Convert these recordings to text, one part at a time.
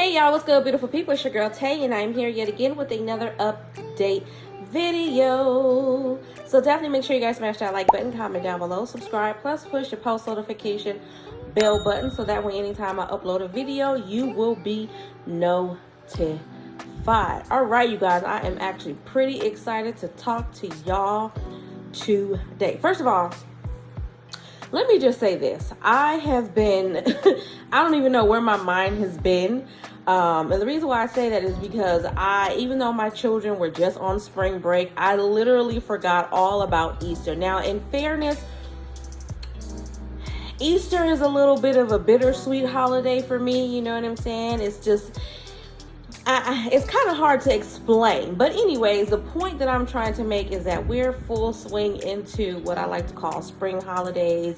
Hey y'all, what's good, beautiful people? It's your girl Tay, and I'm here yet again with another update video. So definitely make sure you guys smash that like button, comment down below, subscribe, plus push the post notification bell button so that way anytime I upload a video, you will be notified. All right, you guys, I am actually pretty excited to talk to y'all today. First of all, let me just say this. I have been, I don't even know where my mind has been. And the reason why I say that is because even though my children were just on spring break, I literally forgot all about Easter. Now, in fairness, Easter is a little bit of a bittersweet holiday for me. You know what I'm saying? It's just, it's kind of hard to explain. But anyways, the point that I'm trying to make is that we're full swing into what I like to call spring holidays,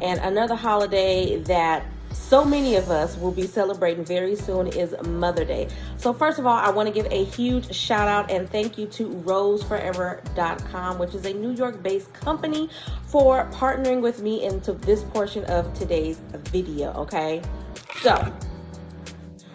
and another holiday that so many of us will be celebrating very soon is Mother's Day. So first of all, I want to give a huge shout out and thank you to roseforever.com, which is a New York based company, for partnering with me into this portion of today's video. Okay, so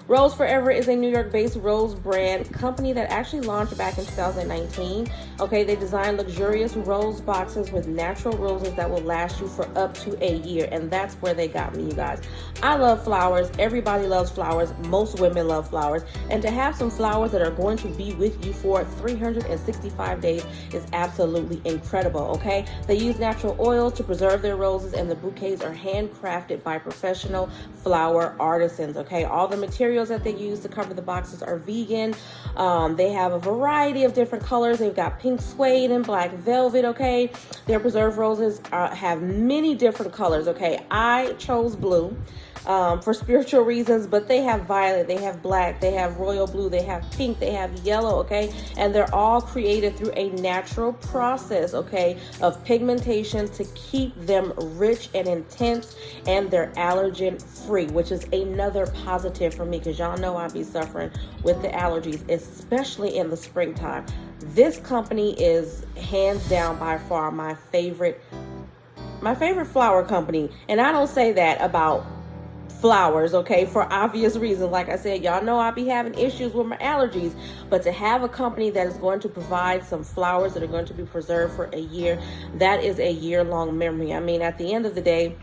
Rose Forever is a New York-based rose brand company that actually launched back in 2019. Okay, they design luxurious rose boxes with natural roses that will last you for up to a year, and that's where they got me, you guys. I love flowers. Everybody loves flowers. Most women love flowers, and to have some flowers that are going to be with you for 365 days is absolutely incredible. Okay, they use natural oils to preserve their roses, and the bouquets are handcrafted by professional flower artisans. Okay, all the materials that they use to cover the boxes are vegan. They have a variety of different colors. They've got pink suede and black velvet. Okay, their preserved roses have many different colors. Okay, I chose blue for spiritual reasons, but they have violet, they have black, they have royal blue, they have pink, they have yellow. Okay, and they're all created through a natural process, okay, of pigmentation to keep them rich and intense, and they're allergen free, which is another positive for me, because y'all know I'll be suffering with the allergies, especially in the springtime. This company is hands down by far my favorite flower company, and I don't say that about flowers, okay, for obvious reasons. Like I said, y'all know I'll be having issues with my allergies, but to have a company that is going to provide some flowers that are going to be preserved for a year, that is a year-long memory. I mean, at the end of the day,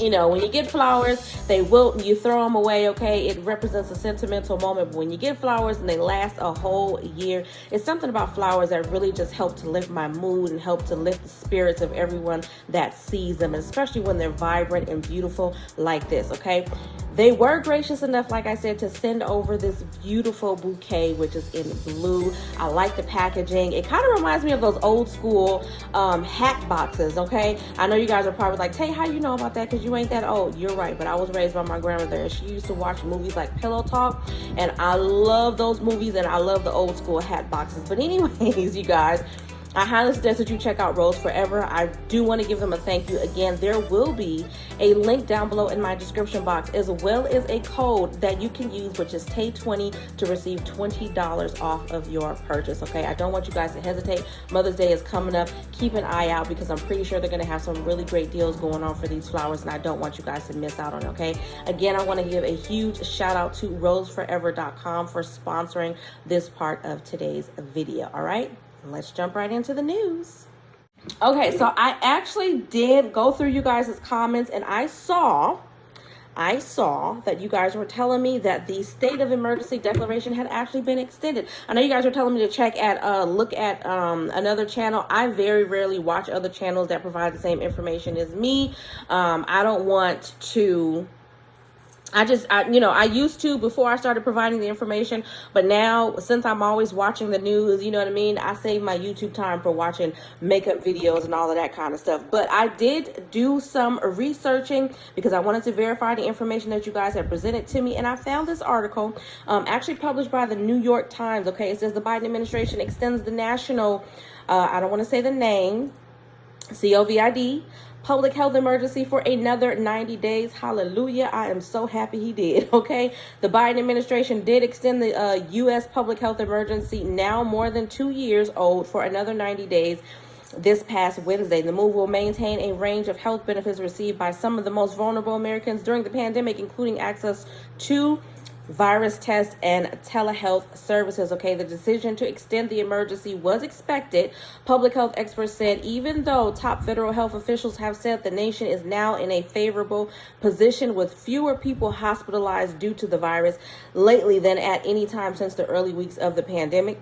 you know, when you get flowers, they wilt and you throw them away, okay? It represents a sentimental moment. But when you get flowers and they last a whole year, it's something about flowers that really just help to lift my mood and help to lift the spirits of everyone that sees them, especially when they're vibrant and beautiful like this, okay? They were gracious enough, like I said, to send over this beautiful bouquet, which is in blue. I like the packaging. It kind of reminds me of those old school hat boxes, okay? I know you guys are probably like, Tay, how you know about that? Because you ain't that old. You're right, but I was raised by my grandmother, and she used to watch movies like Pillow Talk, and I love those movies, and I love the old school hat boxes. But anyways, you guys, I highly suggest that you check out Rose Forever. I do want to give them a thank you. Again, there will be a link down below in my description box, as well as a code that you can use, which is TAY20, to receive $20 off of your purchase. Okay, I don't want you guys to hesitate. Mother's Day is coming up. Keep an eye out, because I'm pretty sure they're going to have some really great deals going on for these flowers, and I don't want you guys to miss out on it. Okay, again, I want to give a huge shout out to roseforever.com for sponsoring this part of today's video. All right, let's jump right into the news. Okay, so I actually did go through you guys' comments, and I saw that you guys were telling me that the state of emergency declaration had actually been extended. I know you guys were telling me to look at another channel. I very rarely watch other channels that provide the same information as me. I don't want to. I used to before I started providing the information, but now, since I'm always watching the news, you know what I mean, I save my YouTube time for watching makeup videos and all of that kind of stuff. But I did do some researching because I wanted to verify the information that you guys had presented to me, and I found this article actually published by the New York Times. Okay, it says the Biden administration extends the national, I don't want to say the name, COVID public health emergency for another 90 days. Hallelujah. I am so happy he did. Okay. The Biden administration did extend the U.S. public health emergency, now more than 2 years old, for another 90 days this past Wednesday. The move will maintain a range of health benefits received by some of the most vulnerable Americans during the pandemic, including access to virus tests and telehealth services. Okay, the decision to extend the emergency was expected. Public health experts said even though top federal health officials have said the nation is now in a favorable position with fewer people hospitalized due to the virus lately than at any time since the early weeks of the pandemic,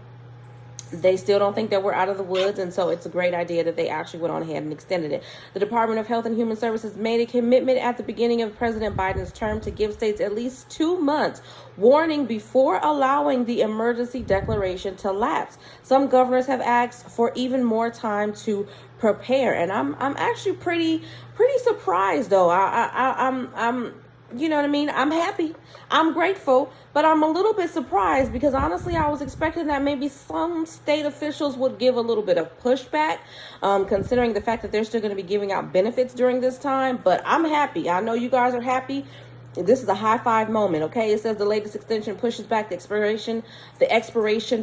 they still don't think that we're out of the woods, and so it's a great idea that they actually went on ahead and extended it. The Department of Health and Human Services made a commitment at the beginning of President Biden's term to give states at least 2 months warning before allowing the emergency declaration to lapse. Some governors have asked for even more time to prepare, and I'm actually pretty surprised though. I'm you know what I mean? I'm happy. I'm grateful, but I'm a little bit surprised because honestly, I was expecting that maybe some state officials would give a little bit of pushback, considering the fact that they're still going to be giving out benefits during this time. But I'm happy. I know you guys are happy. This is a high five moment, okay? It says the latest extension pushes back the expiration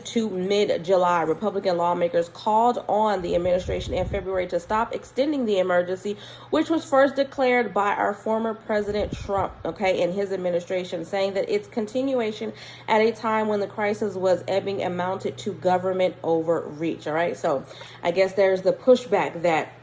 to mid-July. Republican lawmakers called on the administration in February to stop extending the emergency, which was first declared by our former President Trump, okay, in his administration, saying that its continuation at a time when the crisis was ebbing amounted to government overreach, all right? So I guess there's the pushback that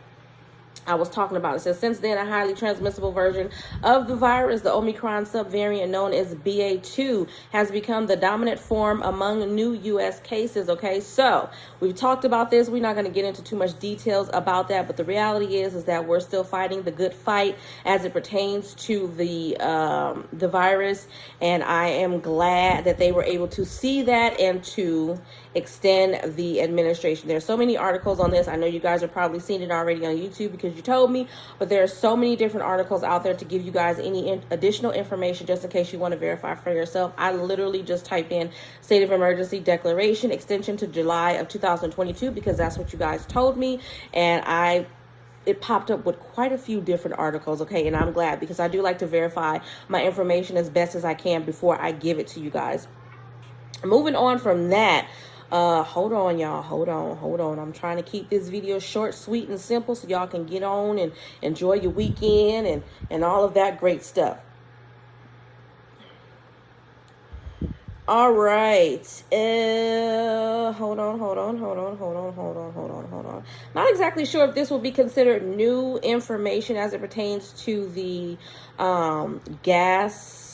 I was talking about. It says, since then, a highly transmissible version of the virus, the Omicron subvariant known as BA2, has become the dominant form among new U.S. cases. Okay, so we've talked about this. We're not going to get into too much details about that, but the reality is that we're still fighting the good fight as it pertains to the virus, and I am glad that they were able to see that and to extend the administration. There's so many articles on this. I know you guys have probably seen it already on YouTube because you told me, but there are so many different articles out there to give you guys any additional information just in case you want to verify for yourself. I literally just typed in state of emergency declaration extension to July of 2022 because that's what you guys told me, and it popped up with quite a few different articles, okay, and I'm glad because I do like to verify my information as best as I can before I give it to you guys. Moving on from that, hold on, y'all. Hold on. I'm trying to keep this video short, sweet, and simple so y'all can get on and enjoy your weekend and all of that great stuff. All right. Hold on. Not exactly sure if this will be considered new information as it pertains to the gas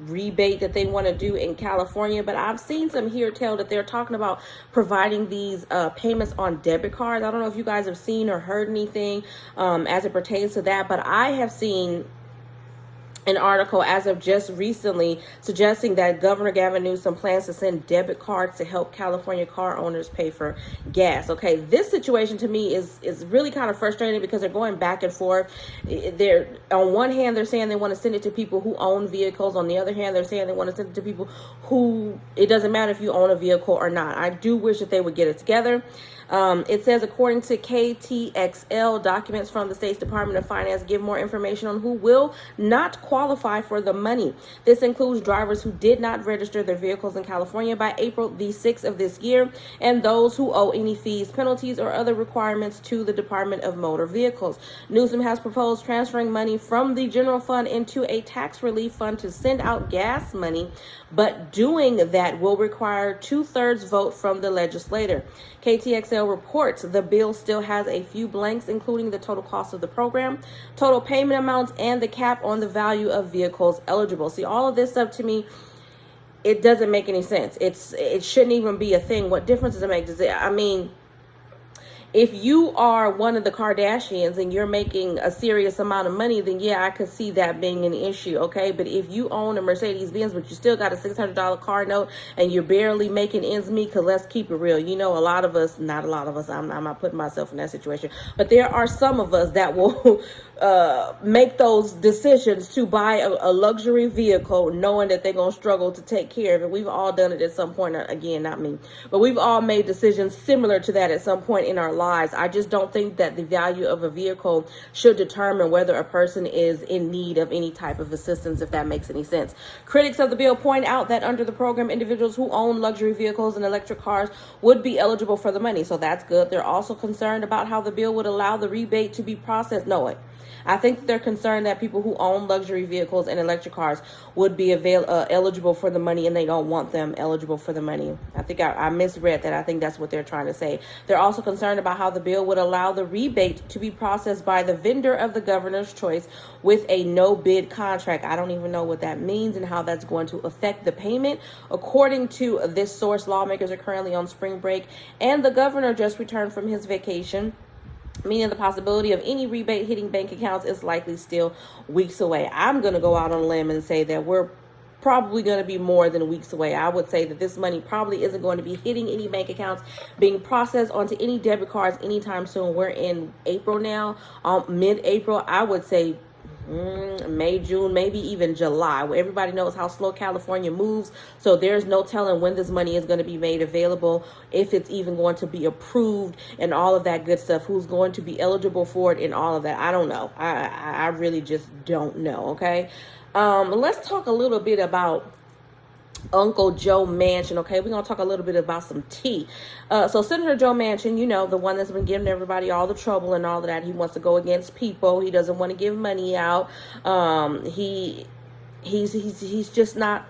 rebate that they want to do in California, but I've seen some here tell that they're talking about providing these payments on debit cards. I don't know if you guys have seen or heard anything as it pertains to that, but I have seen an article as of just recently suggesting that Governor Gavin Newsom plans to send debit cards to help California car owners pay for gas. Okay, this situation to me is really kind of frustrating because they're going back and forth. They're on one hand they're saying they want to send it to people who own vehicles. On the other hand, they're saying they want to send it to people who it doesn't matter if you own a vehicle or not. I do wish that they would get it together. It says, according to KTXL, documents from the state's Department of Finance give more information on who will not qualify for the money. This includes drivers who did not register their vehicles in California by April the 6th of this year, and those who owe any fees, penalties, or other requirements to the Department of Motor Vehicles. Newsom has proposed transferring money from the general fund into a tax relief fund to send out gas money, but doing that will require 2/3 vote from the legislature. KTXL reports the bill still has a few blanks, including the total cost of the program, total payment amounts, and the cap on the value of vehicles eligible. See, all of this stuff to me, it doesn't make any sense. It shouldn't even be a thing. What difference does it make? If you are one of the Kardashians and you're making a serious amount of money, then yeah, I could see that being an issue, okay? But if you own a Mercedes-Benz, but you still got a $600 car note and you're barely making ends meet, because let's keep it real. You know, not a lot of us, I'm not putting myself in that situation, but there are some of us that will make those decisions to buy a luxury vehicle knowing that they're going to struggle to take care of it. We've all done it at some point. Again, not me, but we've all made decisions similar to that at some point in our lives. I just don't think that the value of a vehicle should determine whether a person is in need of any type of assistance, if that makes any sense. Critics of the bill point out that under the program, individuals who own luxury vehicles and electric cars would be eligible for the money, so that's good. They're also concerned about how the bill would allow the rebate to be processed. I think they're concerned that people who own luxury vehicles and electric cars would be eligible for the money, and they don't want them eligible for the money. I think I misread that. I think that's what they're trying to say. They're also concerned about how the bill would allow the rebate to be processed by the vendor of the governor's choice with a no bid contract. I don't even know what that means and how that's going to affect the payment. According to this source, lawmakers are currently on spring break, and the governor just returned from his vacation, meaning the possibility of any rebate hitting bank accounts is likely still weeks away. I'm going to go out on a limb and say that we're probably going to be more than weeks away. I would say that this money probably isn't going to be hitting any bank accounts, being processed onto any debit cards anytime soon. We're in April now, mid-April. I would say May, June, maybe even July. Well, everybody knows how slow California moves, so there's no telling when this money is going to be made available, if it's even going to be approved, and all of that good stuff, who's going to be eligible for it, and all of that. I don't know. I really just don't know. Okay, let's talk a little bit about Uncle Joe Manchin. Okay, we're going to talk a little bit about some tea. So Senator Joe Manchin, you know, the one that's been giving everybody all the trouble and all of that. He wants to go against people. He doesn't want to give money out. He's just not.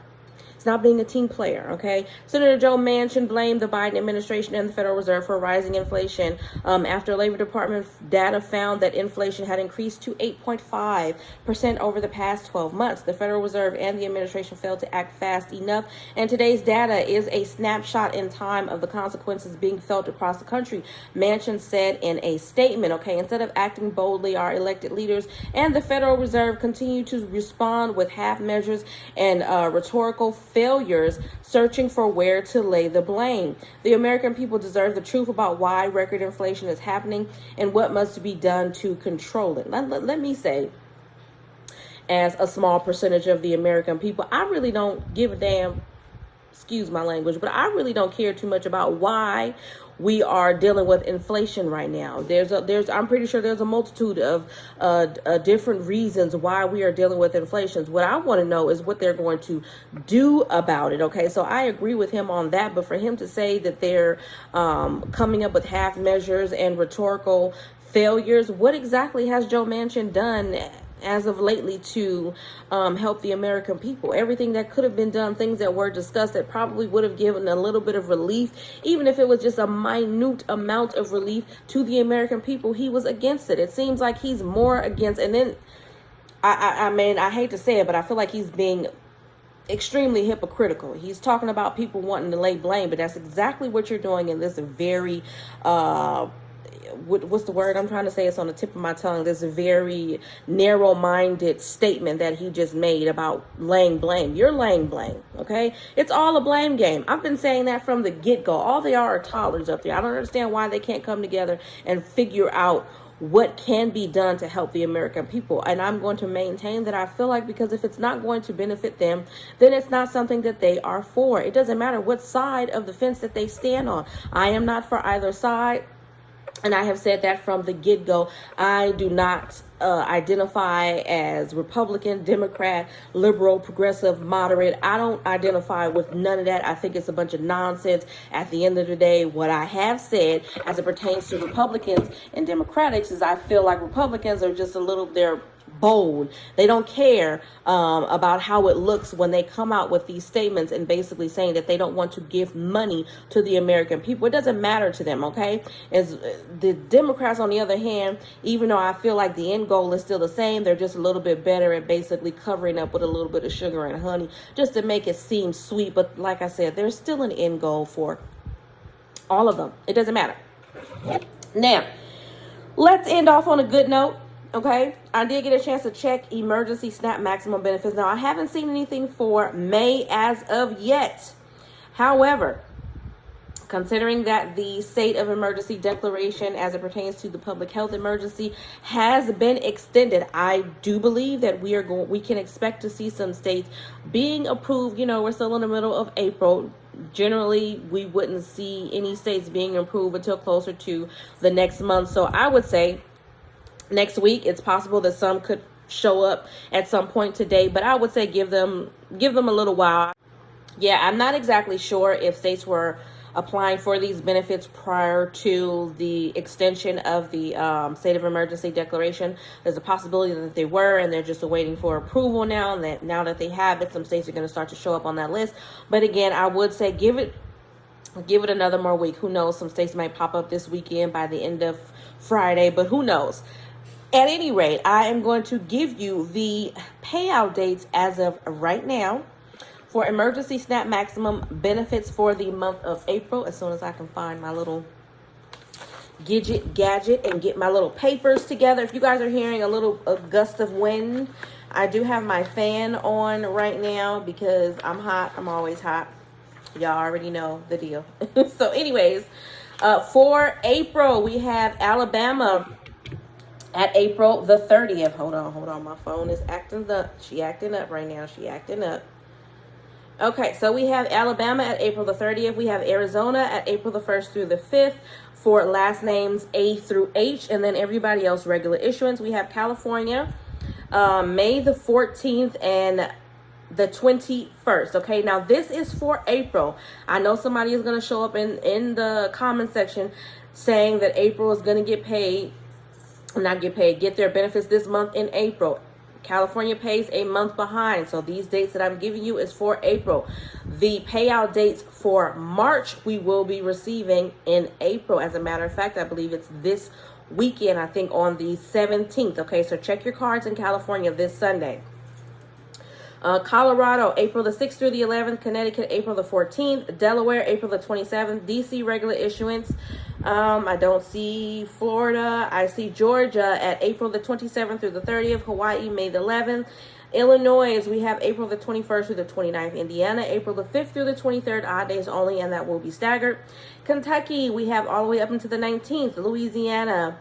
It's not being a team player, okay? Senator Joe Manchin blamed the Biden administration and the Federal Reserve for rising inflation after Labor Department data found that inflation had increased to 8.5% over the past 12 months. The Federal Reserve and the administration failed to act fast enough, and today's data is a snapshot in time of the consequences being felt across the country, Manchin said in a statement, okay? Instead of acting boldly, our elected leaders and the Federal Reserve continue to respond with half measures and rhetorical failures, searching for where to lay the blame. The American people deserve the truth about why record inflation is happening and what must be done to control it. Let me say, as a small percentage of the American people, I really don't give a damn, excuse my language, but I really don't care too much about why we are dealing with inflation right now. I'm pretty sure there's a multitude of different reasons why we are dealing with inflation. What I want to know is what they're going to do about it. Okay, so I agree with him on that, but for him to say that they're coming up with half measures and rhetorical failures, what exactly has Joe Manchin done as of lately to help the American people? Everything that could have been done, things that were discussed that probably would have given a little bit of relief, even if it was just a minute amount of relief to the American people, he was against it. It seems like he's more against, and then I mean, I hate to say it, but I feel like he's being extremely hypocritical. He's talking about people wanting to lay blame, but that's exactly what you're doing in this very what's the word I'm trying to say? It's on the tip of my tongue. This very narrow-minded statement that he just made about laying blame. You're laying blame, okay? It's all a blame game. I've been saying that from the get-go. All they are toddlers up there. I don't understand why they can't come together and figure out what can be done to help the American people. And I'm going to maintain that I feel like, because if it's not going to benefit them, then it's not something that they are for. It doesn't matter what side of the fence that they stand on. I am not for either side. And I have said that from the get-go. I do not identify as Republican, Democrat, liberal, progressive, moderate. I don't identify with none of that. I think it's a bunch of nonsense. At the end of the day, what I have said as it pertains to Republicans and Democrats is I feel like Republicans are just they're bold. They don't care about how it looks when they come out with these statements and basically saying that they don't want to give money to the American people. It doesn't matter to them, okay? As the Democrats, on the other hand, even though I feel like the end goal is still the same, they're just a little bit better at basically covering up with a little bit of sugar and honey just to make it seem sweet. But like I said, there's still an end goal for all of them. It doesn't matter. Now, let's end off on a good note. Okay, I did get a chance to check emergency SNAP maximum benefits. Now, I haven't seen anything for May as of yet. However, considering that the state of emergency declaration as it pertains to the public health emergency has been extended, I do believe that we can expect to see some states being approved. You know, we're still in the middle of April. Generally, we wouldn't see any states being approved until closer to the next month. So I would say next week. It's possible that some could show up at some point today, but I would say give them a little while. Yeah, I'm not exactly sure if states were applying for these benefits prior to the extension of the state of emergency declaration. There's a possibility that they were, and they're just waiting for approval now. And now that they have it, some states are going to start to show up on that list. But again, I would say give it another more week. Who knows? Some states might pop up this weekend by the end of Friday, but who knows? At any rate, I am going to give you the payout dates as of right now for emergency SNAP maximum benefits for the month of April, as soon as I can find my little gadget and get my little papers together. If you guys are hearing a gust of wind, I do have my fan on right now because I'm hot. I'm always hot. Y'all already know the deal. So anyways, for April, we have Alabama at April the 30th. Hold on. My phone is acting up. She acting up right now. She acting up. Okay, so we have Alabama at April the 30th. We have Arizona at April the 1st through the 5th for last names A through H, and then everybody else regular issuance. We have California, May the 14th and the 21st. Okay, now this is for April. I know somebody is going to show up in the comment section saying that April is going to get their benefits this month in April. California pays a month behind. So these dates that I'm giving you is for April. The payout dates for March we will be receiving in April. As a matter of fact, I believe it's this weekend, I think on the 17th. Okay, so check your cards in California this Sunday. Colorado, April the 6th through the 11th. Connecticut, April the 14th. Delaware, April the 27th. DC, regular issuance. I don't see Florida. I see Georgia at April the 27th through the 30th. Hawaii, May the 11th. Illinois, we have April the 21st through the 29th. Indiana, April the 5th through the 23rd. Odd days only, and that will be staggered. Kentucky, we have all the way up until the 19th. Louisiana,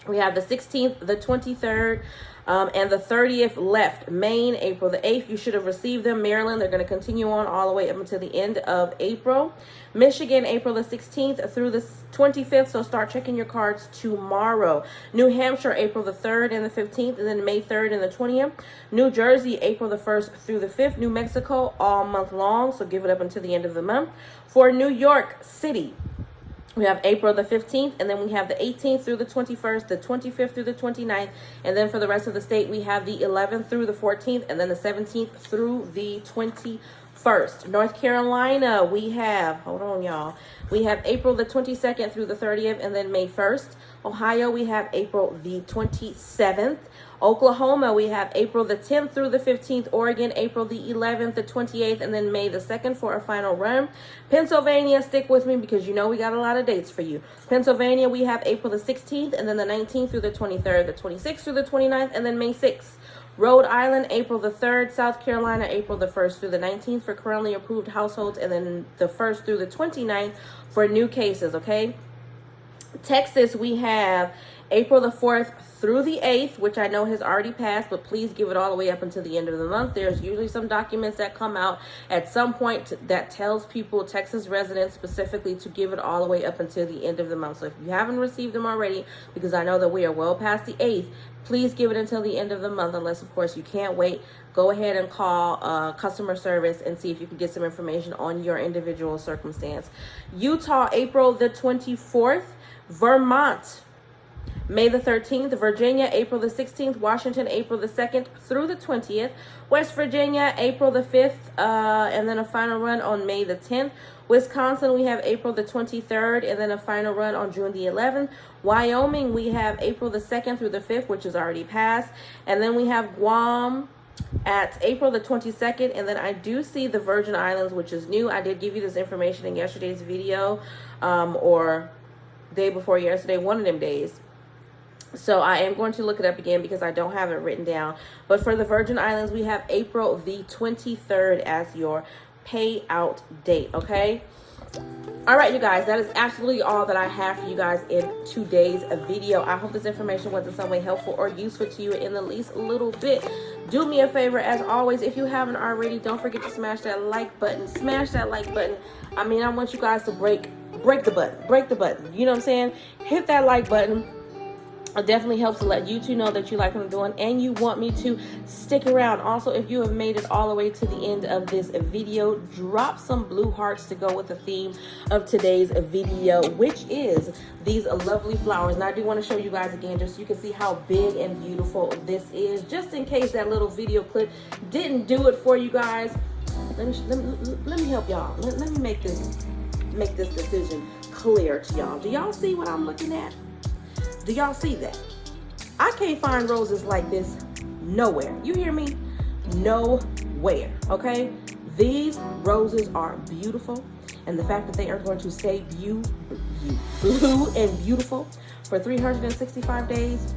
we have the 16th, the 23rd, and the 30th left. Maine, April the 8th. You should have received them. Maryland, they're going to continue on all the way up until the end of April. Michigan, April the 16th through the 25th. So start checking your cards tomorrow. New Hampshire, April the 3rd and the 15th, and then May 3rd and the 20th. New Jersey, April the 1st through the 5th. New Mexico, all month long. So give it up until the end of the month. For New York City, we have April the 15th, and then we have the 18th through the 21st, the 25th through the 29th, and then for the rest of the state, we have the 11th through the 14th, and then the 17th through the 21st. North Carolina, we have, hold on, y'all, we have April the 22nd through the 30th, and then May 1st. Ohio, we have April the 27th. Oklahoma, we have April the 10th through the 15th. Oregon, April the 11th, the 28th, and then May the 2nd for a final run. Pennsylvania, stick with me because you know we got a lot of dates for you. Pennsylvania, we have April the 16th, and then the 19th through the 23rd, the 26th through the 29th, and then May 6th. Rhode Island, April the 3rd. South Carolina, April the 1st through the 19th for currently approved households, and then the 1st through the 29th for new cases, okay? Texas, we have April the 4th through the 8th, which I know has already passed, but please give it all the way up until the end of the month. There's usually some documents that come out at some point that tells people, Texas residents specifically, to give it all the way up until the end of the month. So if you haven't received them already, because I know that we are well past the 8th, please give it until the end of the month, unless, of course, you can't wait. Go ahead and call customer service and see if you can get some information on your individual circumstance. Utah, April the 24th. Vermont, May the 13th. Virginia, April the 16th. Washington, April the 2nd through the 20th. West Virginia, April the 5th, and then a final run on May the 10th. Wisconsin, we have April the 23rd, and then a final run on June the 11th. Wyoming, we have April the 2nd through the 5th, which is already passed. And then we have Guam at April the 22nd, and then I do see the Virgin Islands, which is new. I did give you this information in yesterday's video, or day before yesterday, one of them days. So I am going to look it up again because I don't have it written down. But for the Virgin Islands, we have April the 23rd as your payout date, okay? All right, you guys, that is absolutely all that I have for you guys in today's video. I hope this information was in some way helpful or useful to you in the least little bit. Do me a favor, as always, if you haven't already, don't forget to smash that like button. Smash that like button. I mean, I want you guys to break the button. You know what I'm saying? Hit that like button. It definitely helps to let you two know that you like what I'm doing and you want me to stick around. Also, if you have made it all the way to the end of this video, drop some blue hearts to go with the theme of today's video, which is these lovely flowers. And I do want to show you guys again, just so you can see how big and beautiful this is. Just in case that little video clip didn't do it for you guys, let me help y'all. Let me make this decision clear to y'all. Do y'all see what I'm looking at? Do y'all see that? I can't find roses like this nowhere. You hear me? Nowhere, okay? These roses are beautiful, and the fact that they are going to stay blue and beautiful for 365 days,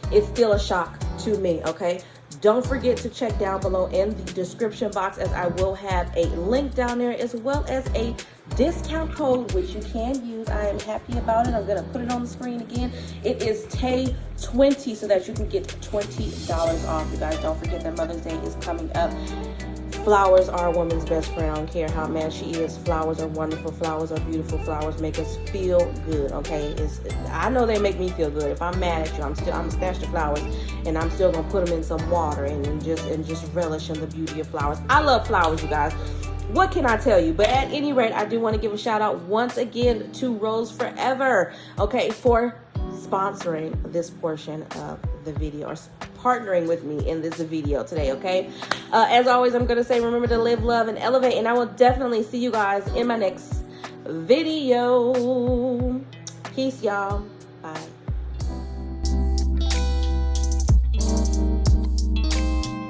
it's still a shock to me, okay? Don't forget to check down below in the description box, as I will have a link down there as well as a discount code which you can use. I am happy about it. I'm going to put it on the screen again. It is TAY20 so that you can get $20 off. You guys, don't forget that Mother's Day is coming up. Flowers are a woman's best friend. I don't care how mad she is. Flowers are wonderful. Flowers are beautiful. Flowers make us feel good, okay? I know they make me feel good. If I'm mad at you, I'm gonna snatch the flowers and I'm still gonna put them in some water and just relish in the beauty of flowers. I love flowers, you guys. What can I tell you? But at any rate, I do want to give a shout out once again to Rose Forever, okay, for sponsoring this portion of the video, or partnering with me in this video today, okay? As always, I'm going to say, remember to live, love, and elevate, and I will definitely see you guys in my next video. Peace, y'all. Bye.